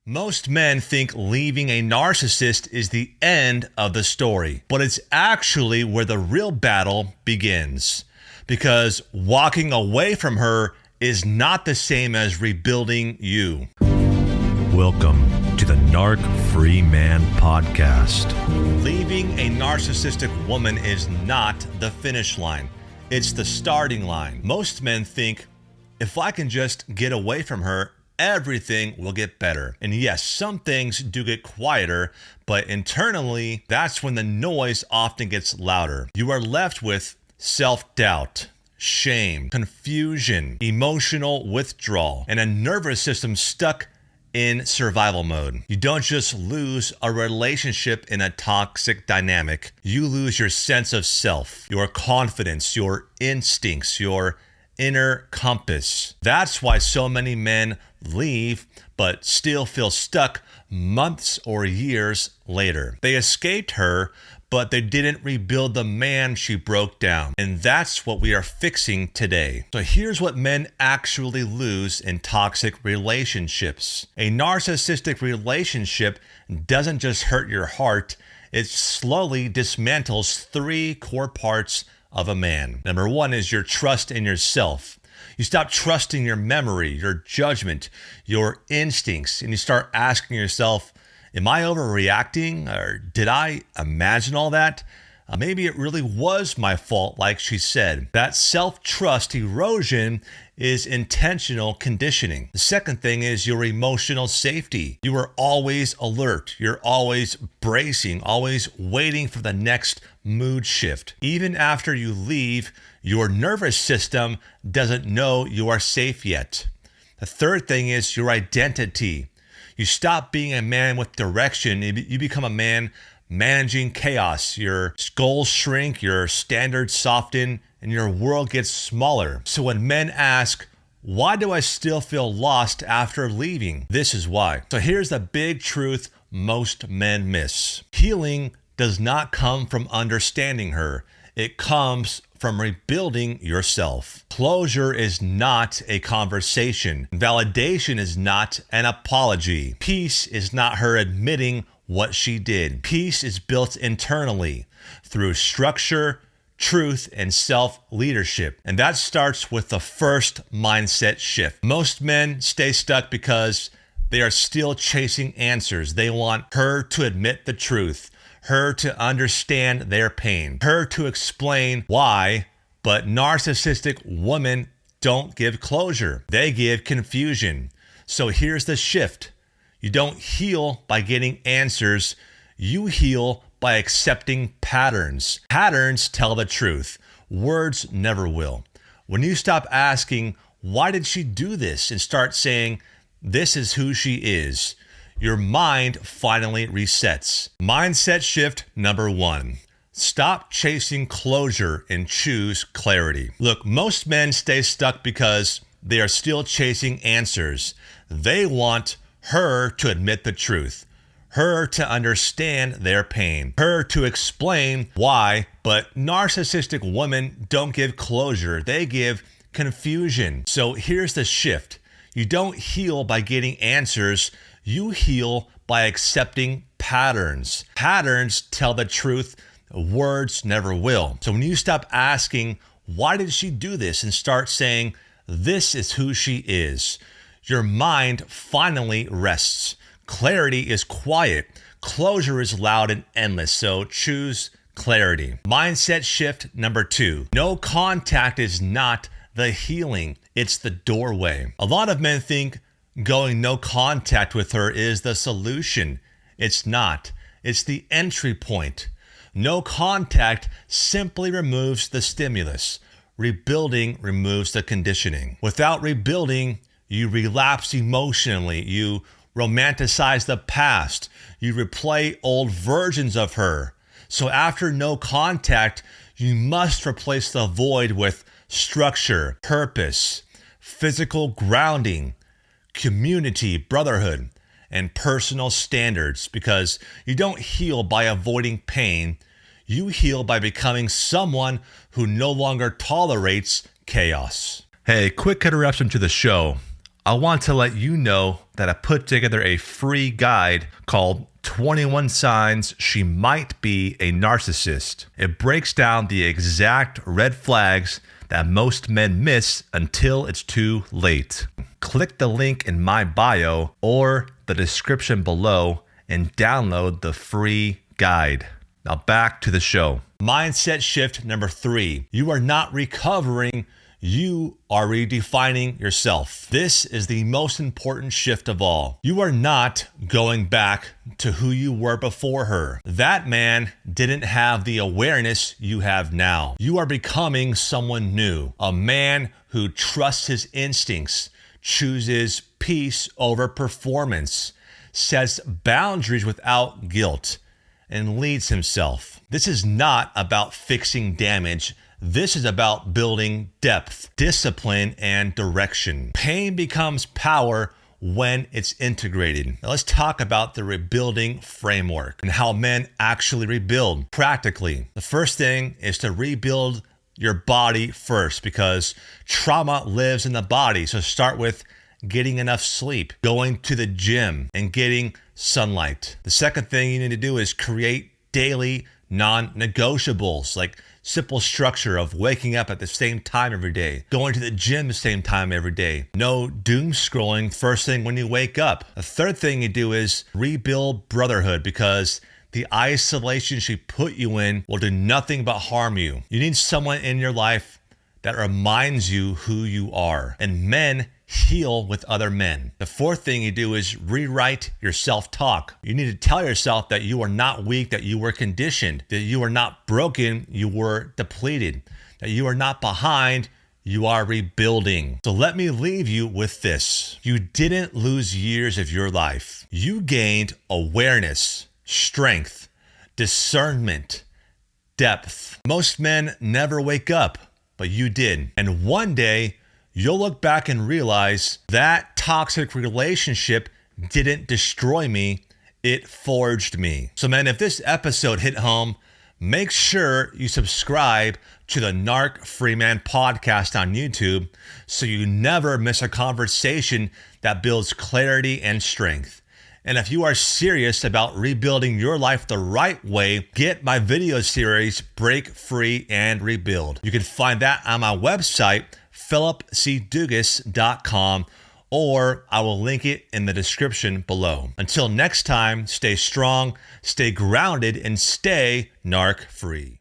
Most men think leaving a narcissist is the end of the story, but it's actually where the real battle begins. Because walking away from her is not the same as rebuilding you. Welcome to the Narc Free Man podcast. Leaving a narcissistic woman is not the finish line. It's the starting line. Most men think, if I can just get away from her, everything will get better. And yes, some things do get quieter, but internally, that's when the noise often gets louder. You are left with self-doubt, shame, confusion, emotional withdrawal, and a nervous system stuck in survival mode. You don't just lose a relationship in a toxic dynamic. You lose your sense of self, your confidence, your instincts, your inner compass. That's why so many men leave but still feel stuck months or years later. They escaped her, but they didn't rebuild the man she broke down. And that's what we are fixing today. So here's what men actually lose in toxic relationships. A narcissistic relationship doesn't just hurt your heart, it slowly dismantles three core parts of a man. Number one is your trust in yourself. You stop trusting your memory, your judgment, your instincts, and you start asking yourself, am I overreacting, or did I imagine all that? Maybe it really was my fault, like she said. That self-trust erosion is intentional conditioning. The second thing is your emotional safety. You are always alert. You're always bracing, always waiting for the next mood shift. Even after you leave, your nervous system doesn't know you are safe yet. The third thing is your identity. You stop being a man with direction. You become a man managing chaos. Your goals shrink, your standards soften, and your world gets smaller. So when men ask, why do I still feel lost after leaving? This is why. So here's the big truth most men miss. Healing does not come from understanding her. It comes from rebuilding yourself. Closure is not a conversation. Validation is not an apology. Peace is not her admitting what she did. Peace is built internally through structure, truth, and self-leadership. And that starts with the first mindset shift. Most men stay stuck because they are still chasing answers. They want her to admit the truth, her to understand their pain, her to explain why. But narcissistic women don't give closure. They give confusion. So here's the shift. You don't heal by getting answers. You heal by accepting patterns. Patterns tell the truth. Words never will. When you stop asking, why did she do this? And start saying, this is who she is, your mind finally resets. Mindset shift number one. Stop chasing closure and choose clarity. Look, most men stay stuck because they are still chasing answers. They want her to admit the truth, her to understand their pain, her to explain why. But narcissistic women don't give closure. They give confusion. So here's the shift. You don't heal by getting answers. You heal by accepting patterns. Patterns tell the truth. Words never will. So when you stop asking, why did she do this? And start saying, this is who she is, your mind finally rests. Clarity is quiet. Closure is loud and endless. So choose clarity. Mindset shift number two. No contact is not the healing. It's the doorway. A lot of men think going no contact with her is the solution. It's not. It's the entry point. No contact simply removes the stimulus. Rebuilding removes the conditioning. Without rebuilding, you relapse emotionally. You romanticize the past. You replay old versions of her. So after no contact, you must replace the void with structure, purpose, physical grounding, community, brotherhood, and personal standards, because you don't heal by avoiding pain. You heal by becoming someone who no longer tolerates chaos. Hey, quick interruption to the show. I want to let you know that I put together a free guide called 21 Signs She Might Be a Narcissist. It breaks down the exact red flags that most men miss until it's too late. Click the link in my bio or the description below and download the free guide. Now back to the show. Mindset shift number 3. You are not recovering. You are redefining yourself. This is the most important shift of all. You are not going back to who you were before her. That man didn't have the awareness you have now. You are becoming someone new, a man who trusts his instincts, chooses peace over performance, sets boundaries without guilt, and leads himself. This is not about fixing damage. This is about building depth, discipline, and direction. Pain becomes power when it's integrated. Now let's talk about the rebuilding framework and how men actually rebuild practically. The first thing is to rebuild your body first, because trauma lives in the body. So start with getting enough sleep, going to the gym, and getting sunlight. The second thing you need to do is create daily non-negotiables, like simple structure of waking up at the same time every day, going to the gym the same time every day, no doom scrolling first thing when you wake up. The third thing you do is rebuild brotherhood, because the isolation she put you in will do nothing but harm you. You need someone in your life that reminds you who you are. And men heal with other men. The fourth thing you do is rewrite your self-talk. You need to tell yourself that you are not weak, that you were conditioned, that you are not broken, you were depleted, that you are not behind, you are rebuilding. So let me leave you with this. You didn't lose years of your life. You gained awareness, strength, discernment, depth. Most men never wake up, but you did. And one day, you'll look back and realize that toxic relationship didn't destroy me, it forged me. So man, if this episode hit home, make sure you subscribe to the Narc Free Man podcast on YouTube so you never miss a conversation that builds clarity and strength. And if you are serious about rebuilding your life the right way, get my video series, Break Free and Rebuild. You can find that on my website, phillipcdugas.com, or I will link it in the description below. Until next time, stay strong, stay grounded, and stay narc free.